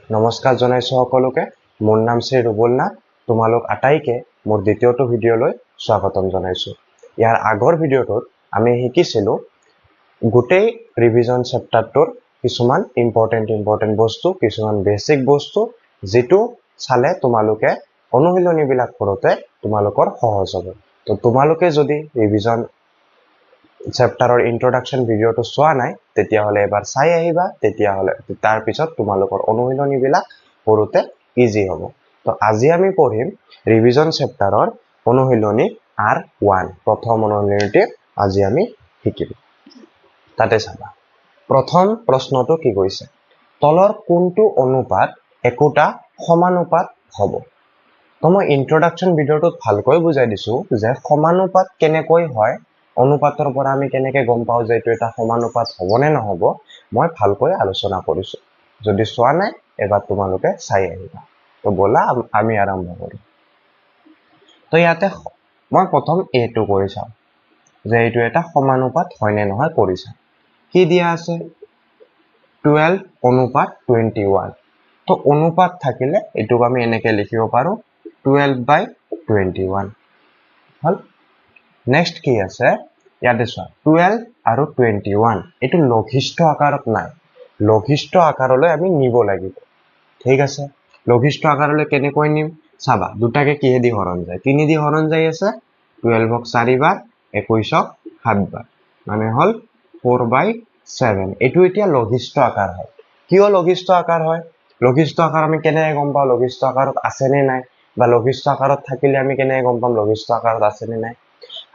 নমস্কাৰ জনাইছো সকলোকে। মোৰ নাম শ্ৰী ৰুবুল নাথ। তোমালোক আটাইকে মোৰ দ্বিতীয়টো ভিডিঅ'লৈ স্বাগতম জনাইছো। ইয়াৰ আগৰ ভিডিঅ'টোত আমি শিকিছিলো গোটেই ৰিভিজন চেপ্টাৰটোৰ কিছুমান ইম্পৰ্টেন্ট বস্তু, কিছুমান বেসিক বস্তু যেটো চালে তোমালোকে অনুশীলনীবিলাক কৰোতে তোমালোকৰ সহজ হ'ব। তো তোমালোকে যদি ৰিভিজন চেপ্টাৰৰ ইন্ট্ৰডাকশন ভিডিঅ'টো চোৱা নাই তেতিয়া হলে এবাৰ চাই আহিবা, তেতিয়া হলে তাৰ পিছত তোমালোকৰ অনুশীলনীবিলাক কৰোতে ইজি হ'ব। তো আজি আমি পঢ়িম ৰিভিজন চেপ্টাৰৰ অনুশীলনী R1 প্ৰথম অনুশীলনীটি আজি আমি শিকিম। তাতে চাবা প্ৰথম প্ৰশ্নটো কি কৈছে, তলৰ কোনটো অনুপাত একোটা সমানুপাত হ'ব। তো মই ইন্ট্ৰডাকশন ভিডিঅ'টোত ভালকৈ বুজাই দিছো যে সমানুপাত কেনেকৈ হয়, অনুপাতৰ পৰা আমি কেনেকৈ গম পাও যে এটো এটা সমানুপাত হ'ব নে নহব, মই ভালকৈ আলোচনা কৰিছো। যদি চোৱা নাই এবাৰ তোমালোকে চাই আহিবা। তো বলা আমি আৰম্ভ কৰো। তো ইয়াতে মই প্ৰথম এটো কৰি চাও যে এটো এটা সমানুপাত হয় নে নহয় কৰি চাও। কি দিয়া আছে 12 অনুপাত 21। তো অনুপাত থাকিলে এটোক আমি এনেকে লিখিব পাৰো 12/21 হল। নেক্সট কি আছে ইয়াতে চোৱা 12 আৰু 21 এটো লঘিষ্ঠ আকাৰত নাই, লঘিষ্ঠ আকাৰলৈ আমি নিব লাগিব। ঠিক আছে, লঘিষ্ঠ আকাৰলৈ কেনেকৈ নিম চাবা, দুটাকে কিহেদি হৰণ যায়, 3 দি হৰণ যায় আছে, 12ক 4 বাৰ, 21ক 7 বাৰ, মানে হল 4/7। এটো এতিয়া লঘিষ্ঠ আকাৰ হয়। কিয় লঘিষ্ঠ আকাৰ হয়, লঘিষ্ঠ আকাৰ আমি কেনেকৈ গম পাও লঘিষ্ঠ আকাৰত আছে নে নাই, বা লঘিষ্ঠ আকাৰত থাকিলে আমি কেনেকৈ গম পাম লঘিষ্ঠ আকাৰত আছে নে নাই।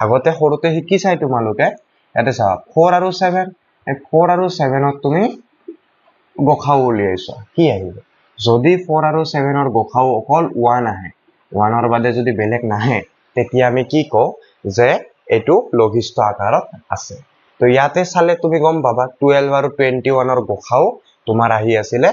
আগতে সৰুতে শিকি চাই তোমালোকে, ইয়াতে চাবা 4 আৰু 7, এই 4 আৰু 7ত তুমি গসাউ উলিয়াইছা, কি আহিব, যদি 4 আৰু 7ৰ গসাউ অকল 1 আহে, 1ৰ বাদে যদি বেলেগ নাহে, তেতিয়া আমি কি কও যে এটো লঘিষ্ঠ আকাৰত আছে। তো ইয়াতে চালে তুমি গম পাবা 12 আৰু 21ৰ গসাউ তোমাৰ আহি আছিলে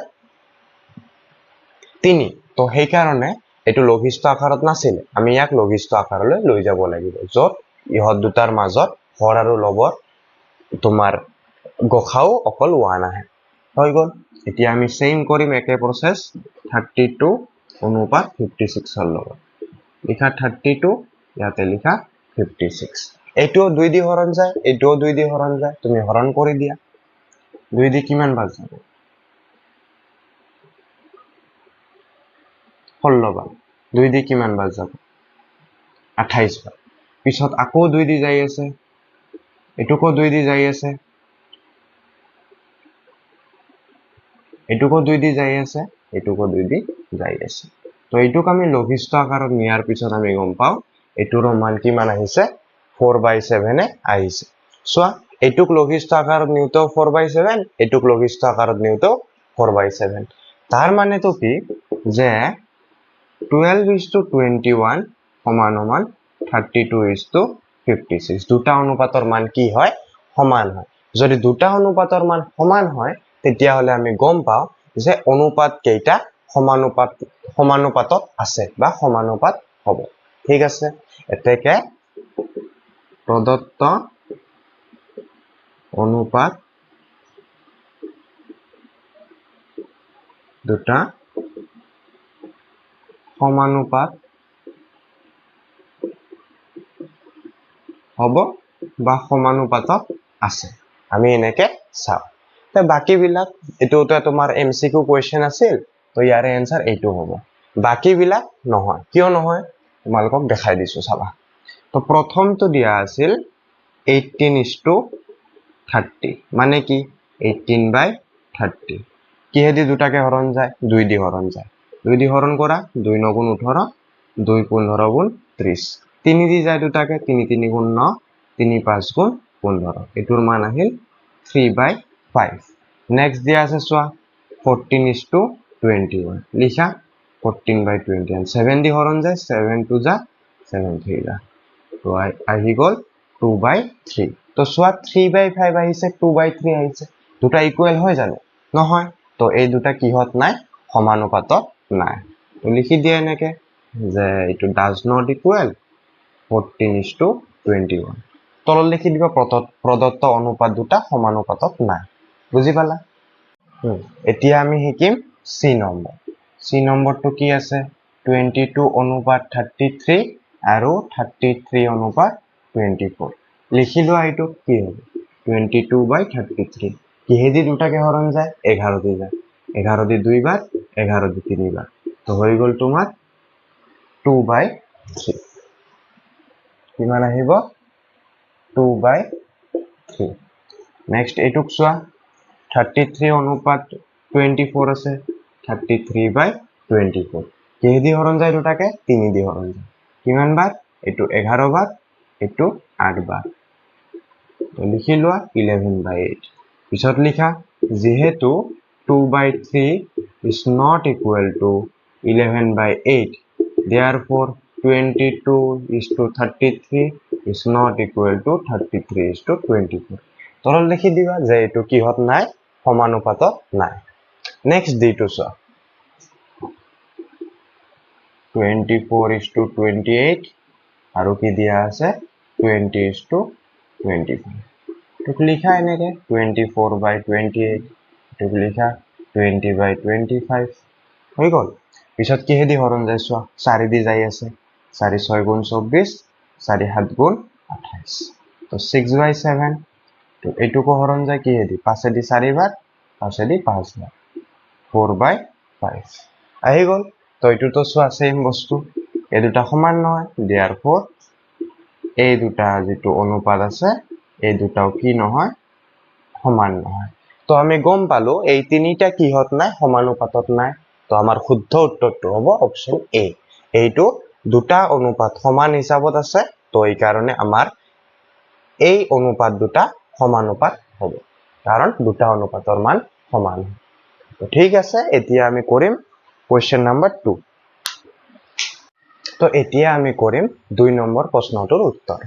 3। তো সেই কাৰণে এটো লঘিষ্ঠ আকাৰত নাছিল, আমি ইয়াক লঘিষ্ঠ আকাৰলৈ লৈ যাব লাগিব, যত ইহত দুটাৰ মাজত হৰ আৰু লবৰ তোমাৰ গসাউ অকল 1 আহে। হৈ গল। এতিয়া আমি সেম কৰিম একে প্ৰসেস 32 অনুপাত 56 ৰ লগত। লিখা 32, ইয়াতে লিখা 56। এটো 2 দি হৰণ যায়, এটো 2 দি হৰণ যায়, তুমি হৰণ কৰি দিয়া। 2 দি কিমান বাৰ যাব 16 বাৰ, 2 দি কিমান বাৰ যাব 28 বাৰ। পিছত আকৌ 2 দি যাই আছে, এটুকো 2 দি যাই আছে, এটুকো 2 দি যাই আছে, এটুকো 2 দি যাই আছে। তো এইটোক আমি লঘিষ্ঠ আকাৰত নিয়াৰ পিছত আমি গম পাও এটোৰ মান কিমান আহিছে 4/7 আহিছে। চোৱা এটুক লঘিষ্ঠ আকাৰত নিউতেও 4/7, এটুক লঘিষ্ঠ আকাৰত নিউতেও 4/7। তাৰ মানে তো কি যে 12:21 সমান 32:56। দুটা অনুপাতৰ মান কি হয় সমান হয়। যদি দুটা অনুপাতৰ মান সমান হয় তেতিয়া হলে আমি গম পাও যে অনুপাত কেইটা সমানুপাতত আছে বা সমানুপাত হ'ব। ঠিক আছে, এতেকে প্ৰদত্ত অনুপাত দুটা সমানুপাত হ'ব বা সমানুপাতত আছে, আমি এনেকে চাও। তো বাকি বিলাক এটোটা তোমাৰ এমসিকিউ কোৱেশ্চন আছিল, তো ইয়াৰে এনসার এইটো হ'ব। বাকি বিলাক নহয়, কিয় নহয় তোমালোকক দেখাই দিছো চাবা। তো প্ৰথমটো দিয়া আছিল 18:30, মানে কি 18/30। কিহেদি দুটাকে হৰণ যায় 2 দি হৰণ যায়, 2 দি হৰণ কৰা 2 9 গুণ 18, 2 15 গুণ 30, 3 দি যায় দুটাকে 3 3 গুণ 9, 3 5 গুণ 15, এটোৰ মান আহিল 3/5। নেক্সট দিয়া আছে চোৱা 14:21, লিখা 14/21, 7 দি হৰণ যায়, 7 2 যা 7 3 যা, তো আহি গল 2/3। তো চোৱা 3/5 আহিছে 2/3 আহিছে, দুটা ইকুৱেল হয় জানো, নহয়। তো এই দুটা কিহত নাই সমানুপাতত নাই। তো লিখি দিয়া এনেকে যে এটো ডাজ নট ইকুৱেল 14:21। তলত লিখি দিবা প্ৰদত্ত অনুপাত দুটা সমানুপাতত নাই। বুজি পালা? এতিয়া আমি শিকিম সি নম্বৰ নম্বৰটো কি আছে 22 অনুপাত 33 আৰু 33 অনুপাত 24 লিখি লোৱা এইটো কি হ'ব 22/33 কিহেদি দুটাকে হৰণ যায় 11 দি যায় 11 দি দুইবাৰ 11 দি তিনিবাৰ তো হৈ গ'ল তোমাৰ 2/3 কিমান আহিব 2/3 নেক্সট এইটুক চোৱা 33 অনুপাত 24 আছে 33/24 কিহেদি হৰণ যায় দুটাকে 3 দি হৰণ যায় কিমান বাৰ এইটো 11 বাৰ এইটো 8 বাৰ তো লিখি লোৱা 11/8 পিছত লিখা যেহেতু 2/3 is not equal to 11/8 therefore 22:33 is not equal to 33:24 তৰল লিখি দিবা যে এইটো কিহত নাই সমানুপাতত নাই নেক্সট দিটো চোৱা 24:28 আৰু কি দিয়া আছে 20:25 তোক লিখা এনেকে 24/28 তোক লিখা 20/25 হৈ গ'ল পিছত কিহেদি হৰণ যায় চোৱা 4 দি যাই আছে 4 6 গুণ 24 4 7 গুণ 28 তো 6/7 তো এইটুকু হৰণ যায় কিহেদি 5 দি 4 বাৰ 5 দি 5 বাৰ 4/5 আহি গ'ল তো এইটো চোৱা সেম বস্তু এই দুটা সমান নহয় therefore এই দুটা যেটো অনুপাত আছে এই দুটাও কি নহয় সমান নহয় তো আমি গম পালো এই তিনিটা কিহত নাই সমানুপাতত নাই তো আমাৰ শুদ্ধ উত্তৰটো হ'ব অপচন এ এইটো দুটা অনুপাত সমান হিচাপত আছে তো এই কাৰণে আমাৰ এই অনুপাত দুটা সমানুপাত হ'ব কাৰণ দুটা অনুপাতৰ মান সমান তো ঠিক আছে এতিয়া আমি কৰিম কোৱেশ্চন নাম্বাৰ 2 তো এতিয়া আমি কৰিম 2 নম্বৰ প্ৰশ্নটোৰ উত্তৰ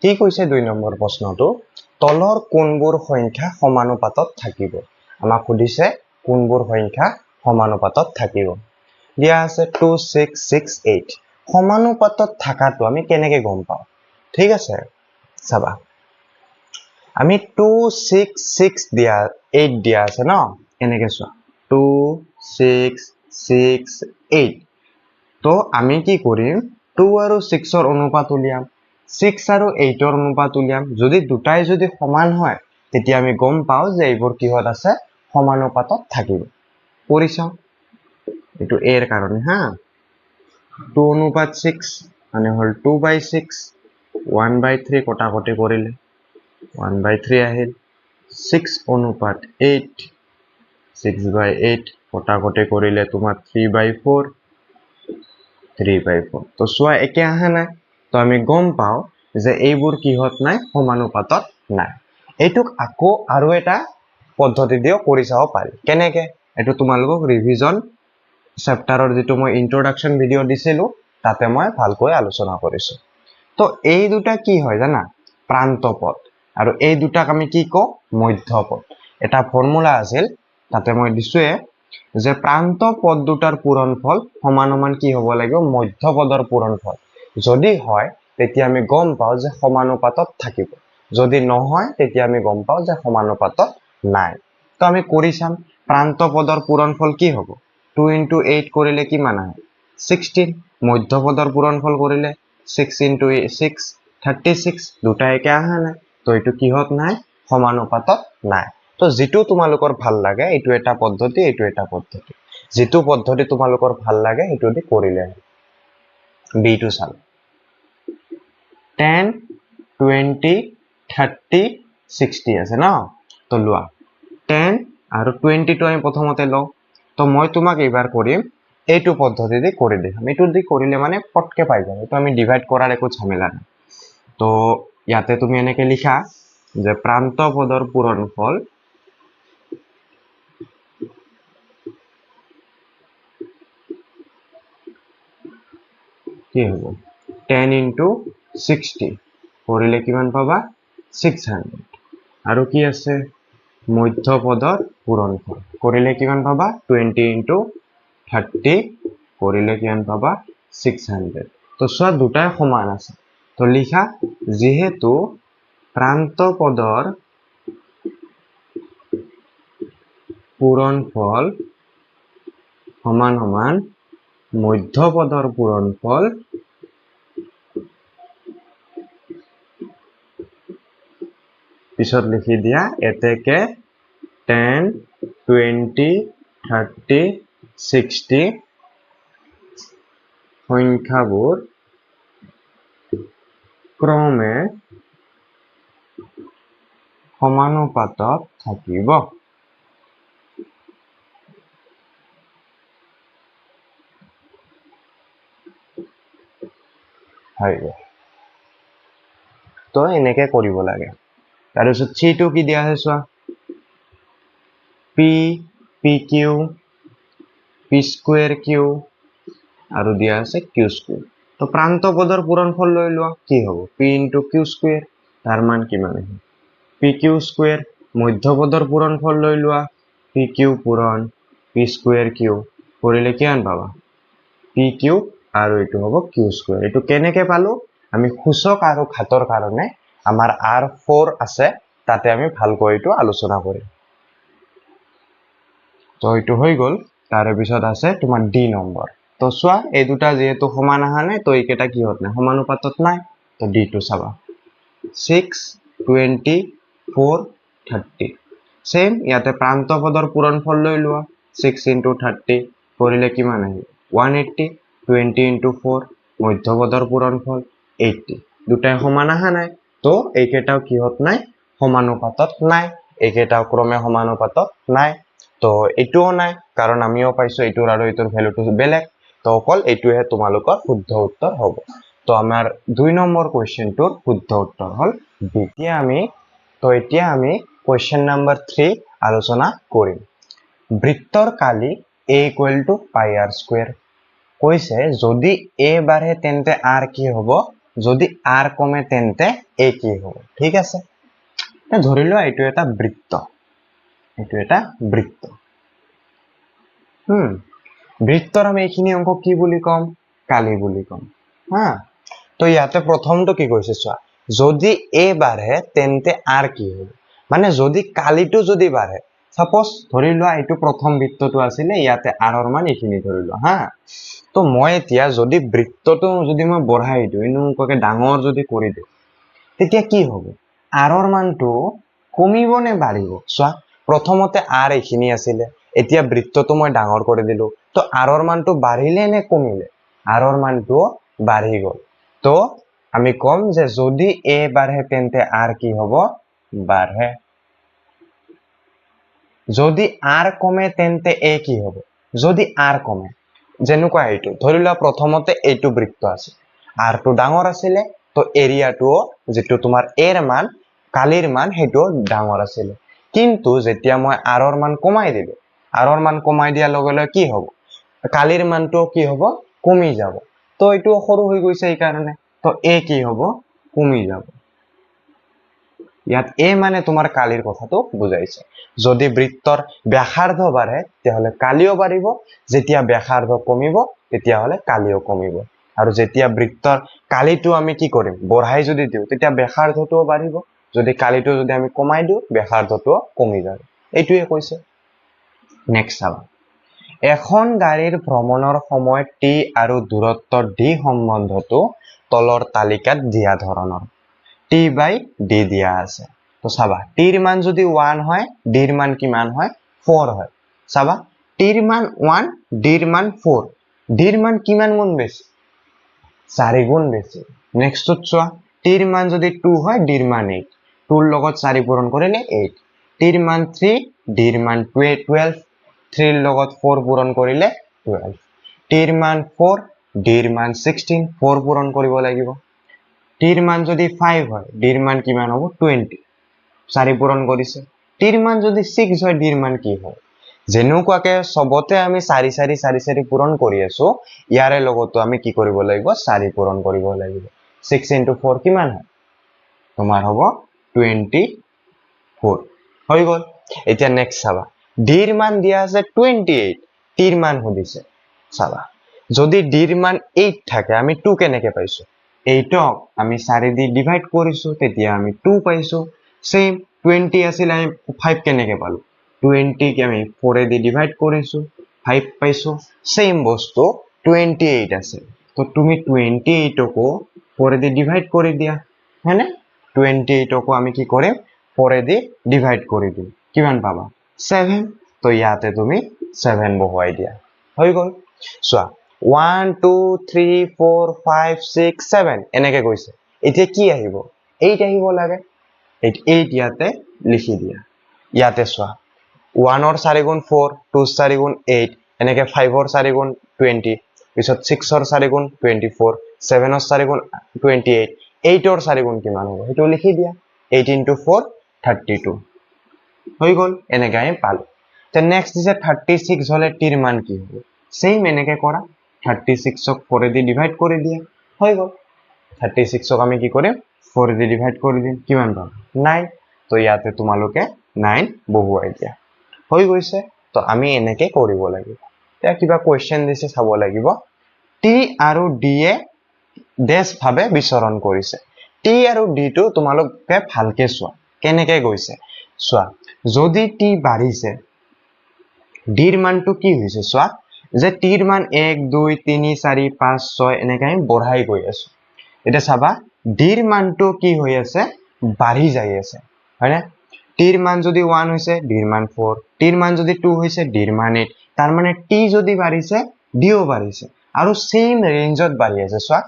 কি কৈছে 2 নম্বৰ প্ৰশ্নটো তলৰ কোনবোৰ সংখ্যা সমানুপাতত থাকিব আমাক সুধিছে কোনবোৰ সংখ্যা সমানুপাতত থাকিব দিয়া আছে 2 6 6 8 সমানুপাতত থাকাটো আমি কেনেকৈ গম পাওঁ ঠিক আছে চাবা আমি 2 6 6 দিয়া 8 দিয়া আছে ন এনেকৈ চোৱা 2 6 6 8 তো আমি কি কৰিম 2 আৰু 6 ৰ অনুপাত উলিয়াম 6 আৰু 8 ৰ অনুপাত উলিয়াম যদি দুটাই যদি সমান হয় তেতিয়া আমি গম পাওঁ যে এইবোৰ কিহত আছে সমানুপাতত থাকিব কৰি চাওঁ এটো a এর কারণে হ্যাঁ 2 অনুপাত 6 মানে হল 2/6 1/3 কটাকটি কৰিলে 1/3 আহিল 6 অনুপাত 8 6/8 কটাকটি কৰিলে তোমাৰ 3/4 3/4 তো সোয়া একে আহা নাই তো আমি গম পাও যে এইবোৰ কিহত নাই সমানুপাতত নাই এইটুক আকো আৰু এটা পদ্ধতি দিও কৰি চাও পাৰি কেনেকে এটো তোমালোকক ৰিভিজন চেপ্টাৰৰ যেটো মই ইন্ট্ৰোডাকশন ভিডিও দিছিলো তাতে মই ভালকৈ আলোচনা কৰিছো তো এই দুটা কি হয় জানা প্ৰান্তপদ আৰু এই দুটাক আমি কি কও মধ্যপদ এটা ফৰ্মুলা আছিল তাতে মই দিছোয়ে যে প্ৰান্ত পদ দুটাৰ পূৰণফল সমান কি হ'ব লাগিব মধ্যপদৰ পূৰণফল যদি হয় তেতিয়া আমি গম পাও যে সমানুপাতত থাকিব যদি নহয় তেতিয়া আমি গম পাও যে সমানুপাতত নাই তো আমি কৰি চাম প্ৰান্ত পদৰ পূৰণফল কি হ'ব 2 * 8 কৰিলে কিমান আহে 16 মধ্যপদৰ পূৰণফল কৰিলে 6 * 6 36 দুটা একে আহা নাই তো এটো কিহত নাই সমানুপাতত নাই তো যেটো তোমালোকৰ ভাল লাগে এটো এটা পদ্ধতি এটো এটা পদ্ধতি যেটো পদ্ধতি তোমালোকৰ ভাল লাগে এটো দি কৰিলে বি টু চাল 10 20 30 60 আছে না তো লোৱা 10 আৰু 20 টো আমি প্ৰথমতে লও তো মই তোমাক এবাৰ কৰিম এইটো পদ্ধতি দি কৰি দেখাম এটো দি কৰিলে মানে পটকে পাই যাবা তো আমি ডিভাইড কৰাৰ একো ঝামেলা নাই তো ইয়াতে তুমি এনেকে লিখা যে প্ৰান্ত পদৰ পূৰণফল কি হ'ব 10 * 60 কৰিলে কিমান পাবা 600 আৰু কি আছে মধ্যপদৰ পূৰণফল কৰিলে কিমান পাবা 20 * 30 কৰিলে কিমান পাবা 600 তো সোয়া দুটাই সমান আছে তো লিখা যেহেতু প্ৰান্ত পদৰ পূৰণফল সমান সমান মধ্যপদৰ পূৰণফল পিছত লিখি দিয়া এতেকে 10 20 30 60 সংখ্যাবোৰ ক্ৰমে সমানুপাতত থাকিব হয় তো এনেকে কৰিব লাগে তাৰপিছত চিটো কি দিয়া আছে চোৱা P P Q P square Q আৰু দিয়া আছে কিউ স্কোয়াৰ তো প্ৰান্ত পদৰ পূৰণফল লৈ লোৱা কি হ'ব পি ইনটু কিউ স্কোয়াৰ তাৰ মান কিমান আহিব পি কিউ স্কোয়াৰ মধ্যপদৰ পূৰণফল লৈ লোৱা পি কিউ পূৰণ পি স্কোয়াৰ কিউ কৰিলে কিমান পাবা পি কিউ আৰু এইটো হ'ব কিউ স্কোয়াৰ এইটো কেনেকে পালো আমি সূচক আৰু ঘাতৰ কাৰণে আমাৰ R4 আছে তাতে আমি ভালকৈ এইটো আলোচনা কৰিম তো এইটো হৈ গল তাৰে পিছত আছে তোমাৰ ডি নম্বৰ তো চোৱা এই দুটা যেহেতু সমান আহা নাই তো এইকেইটা কিহত নাই সমানুপাতত নাই তো ডি টো চাবা 6 20 4 30 সেম ইয়াতে প্ৰান্ত পদৰ পূৰণফল লৈ লোৱা 6 into 30 কৰিলে কিমান আহিব 180 20 into 4 মধ্যপদৰ পূৰণফল 80 দুটাই সমান আহা নাই তো এইকেইটাও কিহত নাই সমানুপাতত নাই এইকেইটাও ক্ৰমে সমানুপাতত নাই তো এইটোও নাই কাৰণ আমিও পাইছো এইটোৰ আৰু এইটোৰ ভ্যালুটো বেলেগ তো অকল এইটোহে তোমালোকৰ শুদ্ধ উত্তৰ হ'ব তো আমাৰ 2 নম্বৰ কোৱেশ্চনটোৰ শুদ্ধ উত্তৰ হ'ল বি এতিয়া আমি কোৱেশ্চন নম্বৰ 3 আলোচনা কৰিম বৃত্তৰ কালি a = পাই r স্কয়াৰ কৈছে যদি a বাঢ়ে তেন্তে r কি হ'ব যদি r কমে তেন্তে a কি হ'ব ঠিক আছে ধৰি লোৱা এইটো এটা বৃত্ত বৃত্তৰ আমি এইখিনি অংক কি বুলি কম কালি বুলি কম হা তো ইয়াতে প্ৰথমটো কি কৈছে চোৱা যদি a বাঢ়ে তেন্তে r কি হ'ব মানে যদি কালিটো যদি বাঢ়ে সাপোজ ধৰি লোৱা এইটো প্ৰথম বৃত্তটো আছিল ইয়াতে r ৰ মান এইখিনি ধৰি লোৱা হা তো মই এতিয়া যদি বৃত্তটো যদি মই বঢ়াই দিও এনেকুৱাকে ডাঙৰ যদি কৰি দিও তেতিয়া কি হ'ব r ৰ মানটো কমিব নে বাঢ়িব চোৱা প্ৰথমতে r এইখিনি আছিল এতিয়া বৃত্তটো মই ডাঙৰ কৰি দিলো তো r ৰ মানটো বাঢ়িলে নে কমিলে r ৰ মানটো বাঢ়ি গল তো আমি কম যে যদি a বাঢ়ে তেন্তে r কি হ'ব বাঢ়ে যদি r কমে তেন্তে a কি হ'ব যদি r কমে যেনেকুৱা এইটো ধৰি লোৱা প্ৰথমতে এইটো বৃত্ত আছে r টো ডাঙৰ আছিল তো এৰিয়াটো যেটো তোমাৰ a ৰ মান কালিৰ মান হেটো ডাঙৰ আছিল কিন্তু যেতিয়া মই r ৰ মান কমাই দিলো r ৰ মান কমাই দিয়াৰ লগে লগে কি হ'ব কালিৰ মানটো কি হ'ব কমি যাব তো এইটো সৰু হৈ গৈছে এই কাৰণে তো a কি হ'ব কমি যাব ইয়াত a মানে তোমাৰ কালিৰ কথাটো বুজাইছে যদি বৃত্তৰ ব্যাসাৰ্ধ বাঢ়ে তেতিয়াহলে কালিও বাঢ়িব যেতিয়া ব্যাসাৰ্ধ কমিব তেতিয়াহলে কালিও কমিব আৰু যেতিয়া বৃত্তৰ কালিটো আমি কি কৰিম বঢ়াই যদি দিও তেতিয়া ব্যাসাৰ্ধটোও বাঢ়িব যদি কালিটো যদি আমি কমাই দিও ব্যাসাৰ্ধটো কমি যাব এইটোৱে কৈছে নেক্সট চাবা এখন গাড়ীৰ ভ্ৰমণৰ সময় t আৰু দূৰত্ব d সম্বন্ধটো তলৰ তালিকাত দিয়া ধৰণৰ t/d দিয়া আছে তো চাবা t ৰ মান যদি 1 হয় d ৰ মান কিমান হয় 4 হয় চাবা t ৰ মান 1 d ৰ মান 4 d ৰ মান কিমান গুণ বেছি 4 গুণ বেছি নেক্সটত চোৱা t ৰ মান যদি 2 হয় d ৰ মান 8 2 ৰ লগত 4 পূৰণ কৰিলে 8 t ৰ মান 3 d ৰ মান 12 3 ৰ লগত 4 পূৰণ কৰিলে 12 t ৰ মান 4 d ৰ মান 16 4 পূৰণ কৰিব লাগিব t ৰ মান যদি 5 হয় d ৰ মান কিমান হ'ব 20 4 পূৰণ কৰিছে t ৰ মান যদি 6 হয় d ৰ মান কি হ'ব যেনেকুৱাকে সবতে আমি 4 4 4 4 পূৰণ কৰি আছো ইয়াৰে লগতো আমি কি কৰিব লাগিব 4 পূৰণ কৰিব লাগিব 6 into 4 কিমান হয় তোমাৰ হ'ব 24 হৈ গল এতিয়া নেক্সট চাবা d ৰ মান দিয়া আছে 28 t ৰ মান সুধিছে চাবা যদি d ৰ মান 8 থাকে আমি 2 কেনেকে পাইছো 8ক আমি 4 দি ডিভাইড কৰিছো তেতিয়া আমি 2 পাইছো সেম 20 আছিল আমি 5 কেনেকে পালো 20 কে আমি 4 দি ডিভাইড কৰিছো 5 পাইছো সেম বস্তু 28 আছে তো তুমি 28 কো 4 দি ডিভাইড কৰি দিয়া হয়নে 28 কো আমি কি কৰিম 4 দি ডিভাইড কৰি দিম কিমান পাবা 7 তো ইয়াতে তুমি 7 বহুৱাই দিয়া হৈ গল চোৱা 1 2 3 4 5 6 7 এনেকে গৈছে এতিয়া কি আহিব 8 আহিব লাগে 8 ইয়াতে লিখি দিয়া ইয়াতে চোৱা 1 or 4 গুণ 4 2 4 গুণ 8 এনেকে 5 or 4 গুণ 20 পিছত 6 or 4 গুণ 24 7 or 4 গুণ 28 8 or 4 গুণ কিমান হ'ব হেতু লিখি দিয়া 8 into 4 32 হৈ গল এনেকে আমি পালো তে নেক্সট দিছে 36 হলে টিৰ মান কি হ'ব সেম এনেকে কৰা 36 ক 4 দি ডিভাইড কৰি দিয়া হৈ গল 36 ক আমি কি কৰিম 4 দি ডিভাইড কৰি দিম কিমান পাম 9 তো ইয়াতে তোমালোকে 9 বহুৱাই দিয়া হৈ গৈছে তো আমি এনেকে কৰিব লাগিব এতিয়া কিবা কোৱেশ্চন দিছে চাব লাগিব টি আৰু ডি এ ডেশ ভাবে বিচৰণ কৰিছে টি আৰু ডি টো তোমালোকে ভালকে চোৱা কেনেকে গৈছে চোৱা যদি টি বাঢ়িছে ডিৰ মানটো কি হৈছে চোৱা যে টিৰ মান 1 2 3 4 5 6 এনেকে আমি বঢ়াই গৈ আছো এটা চাবা ডিৰ মানটো কি হৈ আছে বাঢ়ি যাই আছে হয়নে টিৰ মান যদি 1 হৈছে ডিৰ মান 4 টিৰ মান যদি 2 হৈছে ডিৰ মান 8 তাৰ মানে টি যদি বাঢ়িছে ডিও বাঢ়িছে আৰু সেম ৰেঞ্জত বাঢ়ি আছে চোৱা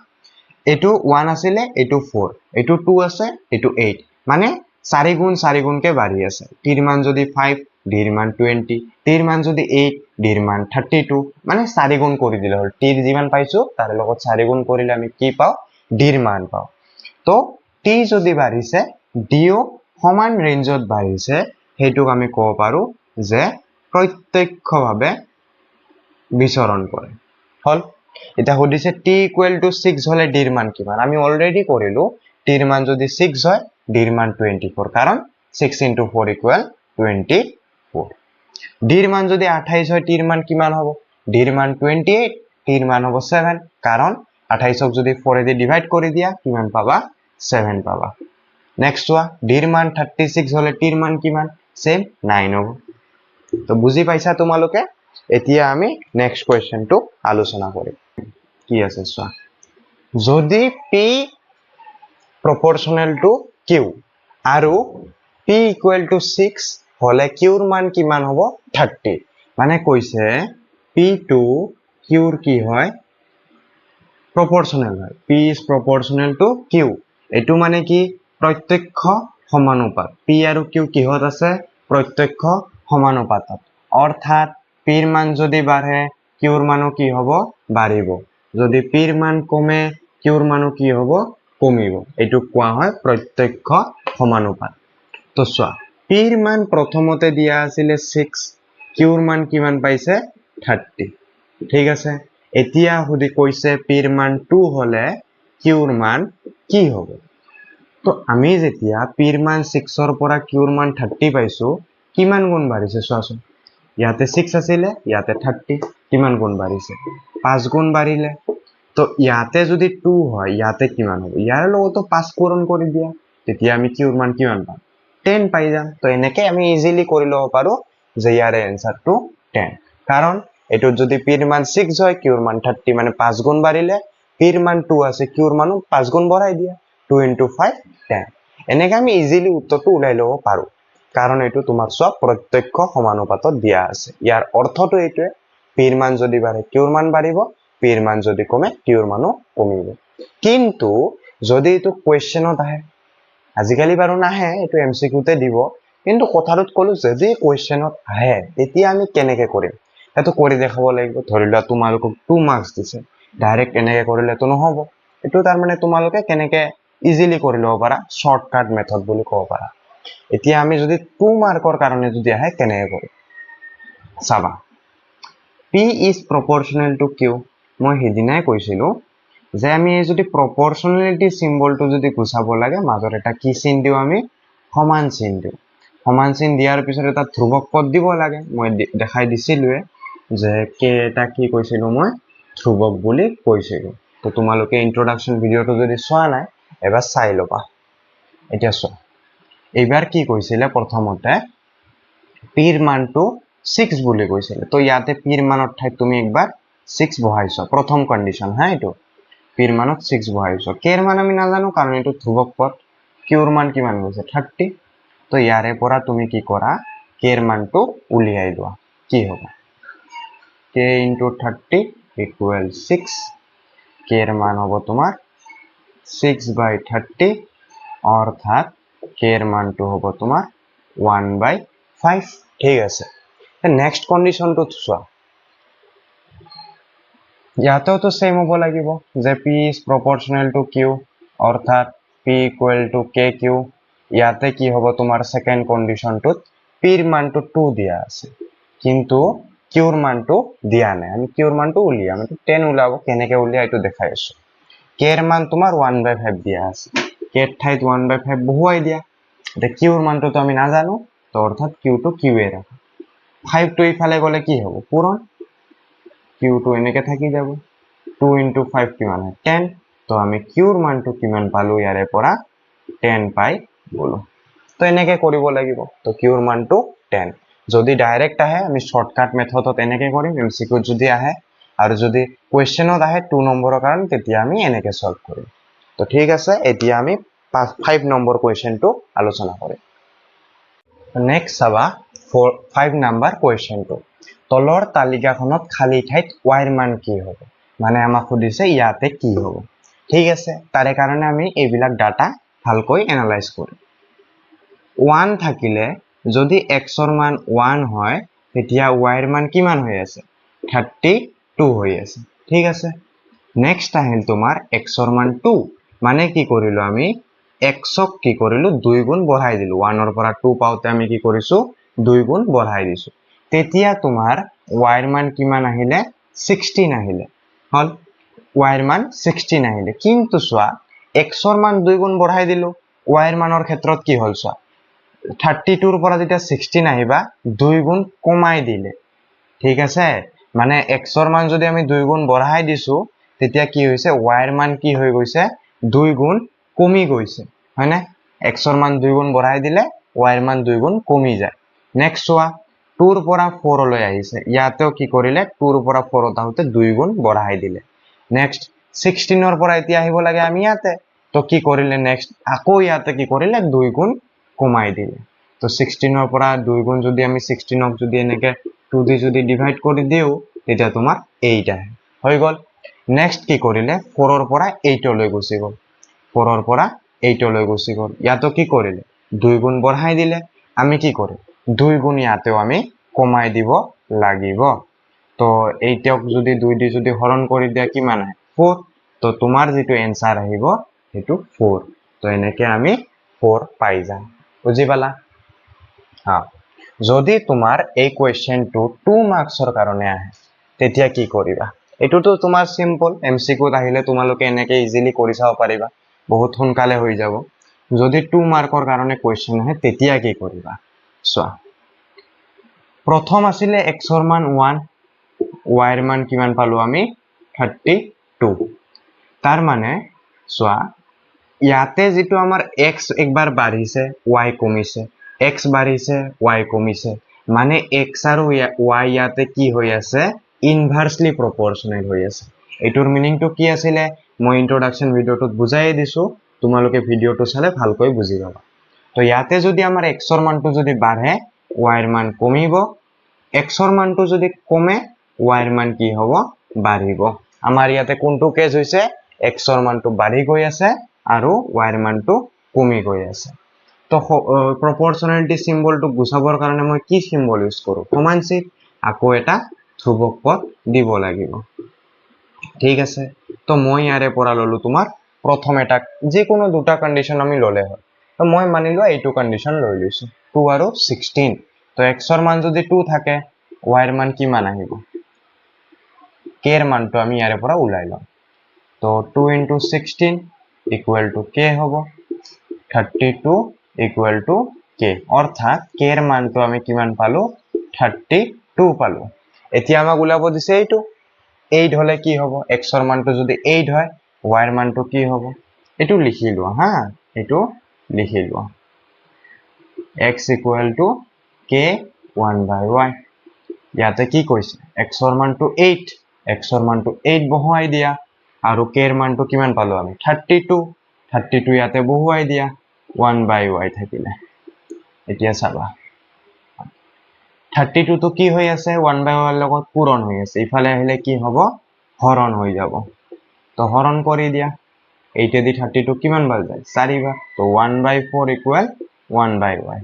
এটো 1 আছিলে এটো 4 এটো 2 আছে এটো 8 মানে 4 গুণ কে বাঢ়ি আছে টিৰ মান যদি 5 ডিৰ মান 20 টিৰ মান যদি 8 ডিৰ মান 32 মানে 4 গুণ কৰি দিলে হল টিৰ যিমান পাইছো তাৰ লগত 4 গুণ কৰিলে আমি কি পাও ডিৰ মান পাও তো টি যদি বাঢ়িছে ডিও সমান ৰেঞ্জত বাঢ়িছে হেতুক আমি ক'ব পাৰো যে প্ৰত্যক্ষভাৱে বিচৰণ কৰে হল এটা হদিছে টি ইকুৱেল টু 6 হলে ডিৰ মান কিমান আমি অলৰেডি কৰিলো টিৰ মান যদি 6 হয় ডিৰ মান 24 কাৰণ 6 into 4 equal 24 ডিৰ মান যদি 28 হয় টিৰ মান কিমান হ'ব ডিৰ মান 28 টিৰ মান হ'ব 7 কাৰণ 28 ক যদি 4 দি ডিভাইড কৰি দিয়া কিমান পাবা 7 পাবা নেক্সট ওয়া ডিৰ মান 36 হলে টিৰ মান কিমান সেম 9 হ'ব তো বুজি পাইছা তোমালোকে এতিয়া আমি নেক্সট কোৱেশ্চনটো আলোচনা কৰিম কি আছে চোৱা যদি p proportional to q আৰু p equal to 6 হলে q ৰ মান কিমান হ'ব 30 মানে কৈছে p to q ৰ কি হয় proportional হয় p is proportional to q এটো মানে কি প্ৰত্যক্ষ সমানুপাত p আৰু q কিহত আছে প্ৰত্যক্ষ সমানুপাতত অৰ্থাৎ p ৰ মান যদি বাঢ়ে q ৰ মানো কি হ'ব বাঢ়িব যদি p ৰ মান কমে q ৰ মানো কি হ'ব কমিব এটো কোৱা হয় প্ৰত্যক্ষ সমানুপাত তো চোৱা p ৰ মান প্ৰথমতে দিয়া আছিল 6 q ৰ মান কিমান পাইছে 30 ঠিক আছে এতিয়া হদি কৈছে p ৰ মান 2 হলে q ৰ মান কি হ'ব তো আমি যেতিয়া p ৰ মান 6 ৰ পৰা q ৰ মান 30 পাইছো কিমান গুণ বাঢ়িছে চোৱাচোন ইয়াতে 6 আছিল ইয়াতে 30 কিমান গুণ বাঢ়িছে 5 গুণ বাঢ়িলে তো ইয়াতে যদি 2 হয় ইয়াতে কিমান হ'ব ইয়াৰ লগতো 5 পূৰণ কৰি দিয়া তেতিয়া আমি q ৰ মান কিমান পাম 10 পাই যাম তো এনেকে আমি ইজিলি কৰি লব পাৰো যে ইয়াৰ এনসাৰটো 10 কাৰণ এটো যদি p ৰ মান 6 হয় q ৰ মান 30 মানে 5 গুণ বাঢ়িলে p ৰ মান 2 আছে q ৰ মানো 5 গুণ বঢ়াই দিয়া 2 into 5 10 এনেকে আমি ইজিলি উত্তৰটো উলাই লব পাৰো কাৰণ এটো তোমাৰ সব প্ৰত্যক্ষ সমানুপাতত দিয়া আছে ইয়াৰ অৰ্থটো এইটোৱে p ৰ মান যদি বাঢ়ে q ৰ মান বাঢ়িব p ৰ মান যদি কমে q ৰ মানো কমিব কিন্তু যদি এটো কোৱেশ্চনত আহে আজিকালি বাৰু নাহে এটো এমসিকিউতে দিব কিন্তু কথাটোত কলো যদি কোৱেশ্চনত আহে তেতিয়া আমি কেনেকে কৰিম এটো কৰি দেখাব লাগিব ধৰিলা তোমালোক 2 মাৰ্কস দিছে ডাইৰেক্ট এনেকে কৰিলে তো নহব এটো তাৰ মানে তোমালোকে কেনেকে ইজিলি কৰি লব পাৰা শৰ্টকাট মেথড বুলি কব পাৰা এতিয়া আমি যদি 2 মাৰ্কৰ কাৰণে যদি আহে কেনেকে কৰিম চাবা p is proportional to q মই হেদিনাই কৈছিলো যে আমি যদি proportionality সিম্বলটো যদি গুছাব লাগে মাজৰ এটা কি চিন দিও আমি সমান চিন দিও সমান চিন দিয়াৰ পিছত এটা ধ্ৰুবক পদ দিব লাগে মই দেখাই দিছিলুৱে যে কে এটা কি কৈছিলো মই ধ্ৰুবক বুলি কৈছিলো তো তোমালোকে ইন্ট্ৰোডাকশন ভিডিওটো যদি চোৱা নাই এবাৰ চাই লবা এতিয়া চোৱা এবাৰ কি কৈছিলে প্ৰথমতে p ৰ মানটো 6 বুলি কৈছিলে তো ইয়াতে পিৰ মানৰ ঠাইত তুমি একবাৰ 6 বহাইছো প্ৰথম কন্ডিশন হা এটো পিৰ মানত 6 বহাইছো কেৰ মান আমি নাজানো কাৰণ এটো ধ্ৰুবক পদ কিউৰ মান কিমান গৈছে 30 তো ইয়াৰে পৰা তুমি কি কৰা কেৰ মানটো উলিয়াই লোৱা কি হ'ব k * 30 = 6 কেৰ মান হ'ব তোমাৰ 6/30 অৰ্থাৎ কেৰ মানটো হ'ব তোমাৰ 1/5 ঠিক আছে নেক্সট কন্ডিশনটো চোৱা ইয়াতেও তো সেম হ'ব লাগিব যে p is proportional to q অর্থাৎ p = kq ইয়াতে কি হ'ব তোমাৰ সেকেন্ড কন্ডিশনটোত p এর মানটো 2 দিয়া আছে কিন্তু q এর মানটো দিয়া নাই আমি q এর মানটো উলিয়াম আমি 10 উলাব কেনেকে উলিয়া এটো দেখাই আছো k এর মান তোমাৰ 1/5 দিয়া আছে k এৰ ঠাইত 1/5 বহুৱাই দিয়া এটা q এর মানটো তো আমি না জানো তো অর্থাৎ q টো q এ রাখো 5 টো ইফালে গলে কি হ'ব পূরণ q টো এনেকে থাকি যাব 2 * 5 কিমান হয় 10 তো আমি q এর মানটো কিমান পালো ইয়াৰে পৰা 10 পাই গলো তো এনেকে কৰিব লাগিব তো q এৰ মানটো 10 যদি ডাইৰেক্ট আহে আমি শৰ্টকাট মেথডত এনেকে কৰিম এমসিকিউ যদি আহে আৰু যদি কোৱেশ্চনত আহে 2 নম্বৰৰ কাৰণে তেতিয়া আমি এনেকে সলভ কৰিম তো ঠিক আছে এতিয়া আমি 5 নম্বৰ কোৱেশ্চনটো আলোচনা কৰিম নেক্সট চাবা 5 নম্বৰ কোৱেশ্চনটো তলৰ তালিকাখনত খালি ঠাইত y এর মান কি হবে মানে আমাক সুধিছে ইয়াতে কি হবে ঠিক আছে তাৰে কাৰণে আমি এইবিলাক ডাটা ভালকৈ এনালাইজ কৰিম 1 থাকিলে যদি x এর মান 1 হয় তেতিয়া y এর মান কিমান হৈ আছে 32 হৈ আছে ঠিক আছে নেক্সট আহিল তোমাৰ x এৰ মান 2 মানে কি কৰিলো আমি x ক কি কৰিলো 2 গুণ বঢ়াই দিলো 1 এৰ পৰা 2 পাওতে আমি কি কৰিছো 2 গুণ বঢ়াই দিছো তেতিয়া তোমাৰ y এর মান কিমান আহিলে 16 আহিলে হল y এর মান 16 আহিলে কিন্তু সোয়া x এর মান 2 গুণ বঢ়াই দিলো y এর মানৰ ক্ষেত্ৰত কি হল সোয়া 32 ৰ পৰা যেতিয়া 16 আহিবা 2 গুণ কমাই দিলে ঠিক আছে মানে x এর মান যদি আমি 2 গুণ বঢ়াই দিছো তেতিয়া কি হৈছে y এর মান কি হৈ গৈছে 2 গুণ কমি গৈছে হয়নে x এর মান 2 গুণ বঢ়াই দিলে y এর মান 2 গুণ কমি যায় নেক্সট সোয়া 2 ৰ পৰা 4 লৈ আহিছে ইয়াতেও কি কৰিলে 2 ৰ পৰা 4 তাহতে 2 গুণ বঢ়াই দিলে নেক্সট 16 ৰ পৰা এতিয়া আহিব লাগে আমি ইয়াতে তো কি কৰিলে নেক্সট আকৌ ইয়াতে কি কৰিলে 2 গুণ কমাই দিলে তো 16 ৰ পৰা 2 গুণ যদি আমি 16 ক যদি এনেকে 2 দি যদি ডিভাইড কৰি দিও তেতিয়া তোমাৰ 8 আহে হৈ গল নেক্সট কি কৰিলে 4 ৰ পৰা 8 লৈ গুছি গল 4 ৰ পৰা 8 লৈ গুছি গল ইয়াতো কি কৰিলে 2 গুণ বঢ়াই দিলে আমি কি কৰিম 2 গুণ ইয়াতেও আমি কমাই দিব লাগিব তো এইটক যদি 2 দি যদি হৰণ কৰি দিয়া কিমান আহে 4 তো তোমাৰ যেটো এনসার আহিব হেতু 4 তো এনেকে আমি 4 পাই যাম বুজি পালা হ্যাঁ যদি তোমাৰ এই কোৱেশ্চনটো 2 মাৰ্কসৰ কাৰণে আহে তেতিয়া কি কৰিবা এটো তো তোমাৰ সিম্পল এমসিকিউত আহিলে তোমালোকে এনেকে ইজিলি কৰি চাব পাৰিবা বহুত সোনকালে হৈ যাব যদি 2 মাৰ্কৰ কাৰণে কোৱেশ্চন আহে তেতিয়া কি কৰিবা চোৱা প্ৰথম আছিল x এৰ মান 1 y এৰ মান কিমান পালো আমি 32 তাৰ মানে চোৱা ইয়াতে যেটো আমাৰ x একবাৰ বাঢ়িছে y কমিছে x বাঢ়িছে y কমিছে মানে x আৰু y ইয়াতে কি হৈ আছে ইনভাৰ্সলি প্ৰপোৰ্শনাল হৈ আছে এটোৰ মিনিংটো কি আছিল মই ইন্ট্রোডাকশন ভিডিওটোত বুজাই দিছো তোমালোকে ভিডিওটো চালে ভালকৈ বুজি পাবা তো ইয়াতে যদি আমাৰ x এর মানটো যদি বাঢ়ে y এর মান কমিব x এর মানটো যদি কমে y এর মান কি হ'ব বাঢ়িব আমাৰ ইয়াতে কোনটো কেস হৈছে x এৰ মানটো বাঢ়ি গৈ আছে আৰু y এৰ মানটো কমি গৈ আছে তো প্ৰপোৰ্শনালিটি সিম্বলটো বুজাবৰ কাৰণে মই কি সিম্বল ইউজ কৰো সমান চিহ্ন আকৌ এটা ধ্ৰুবক পদ দিব লাগিব ঠিক আছে তো মই ইয়াৰে পৰা ললো তোমাৰ প্ৰথম এটা যে কোনো দুটা কন্ডিশন আমি ললে হয় তো মই মানিলো এইটো কন্ডিশন লৈ লৈছো 2 আৰু 16 তো x এৰ মান যদি 2 থাকে y এৰ মান কিমান আহিব k এৰ মানটো আমি ইয়াৰে পৰা উলাই লম তো 2 * 16 = k হ'ব 32 = k অর্থাৎ k এর মানটো আমি কিমান পালো 32 পালো এতিয়া আমাক উলাব দিছে এইটো 8 হলে কি হ'ব x এর মানটো যদি 8 হয় y এর মানটো কি হ'ব এটো লিখি লোৱা হ্যাঁ এটো লিখি লোৱা x = k 1/y ইয়াতে কি কৈছে xৰ মানটো 8 xৰ মানটো 8 বহুৱাই দিয়া আৰু k ৰ মানটো কিমান পালো আমি 32 ইয়াতে বহুৱাই দিয়া 1/y থাকিলে এতিয়া চাবা 32 তো কি হৈ আছে 1/y লগত পূৰণ হৈ আছে ইফালে আহিলে কি হ'ব হৰণ হৈ যাব তো হৰণ কৰি দিয়া 8 দি 32 কিমান বাৰ যায় 4 বাৰ তো 1/4 ইকুৱেল 1/y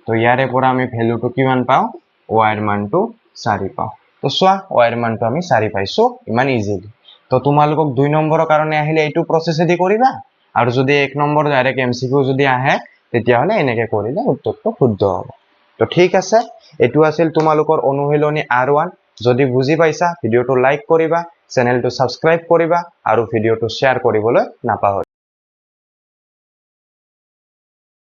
তো ইয়াৰে পৰা আমি ভ্যালুটো কিমান পাও y ৰ মানটো 4 পাও তো সোয়া y ৰ মানটো আমি 4 পাইছো ইমান ইজিলি তো তোমালোকক 2 নম্বৰৰ কাৰণে আহিলে এইটো প্ৰসেসেদি কৰিবা আৰু যদি 1 নম্বৰ ডাইৰেক্ট এমসিকিউ যদি আহে তেতিয়া হলে এনেকে কৰিলে উত্তৰটো শুদ্ধ হ'ব তো ঠিক আছে এটো আছিল তোমালোকৰ অনুশীলনী R1 যদি বুজি পাইছা ভিডিওটো লাইক কৰিবা চেনেলটো সাবস্ক্ৰাইব কৰিবা আৰু ভিডিওটো শেয়াৰ কৰিবলৈ নাপাহৰিবা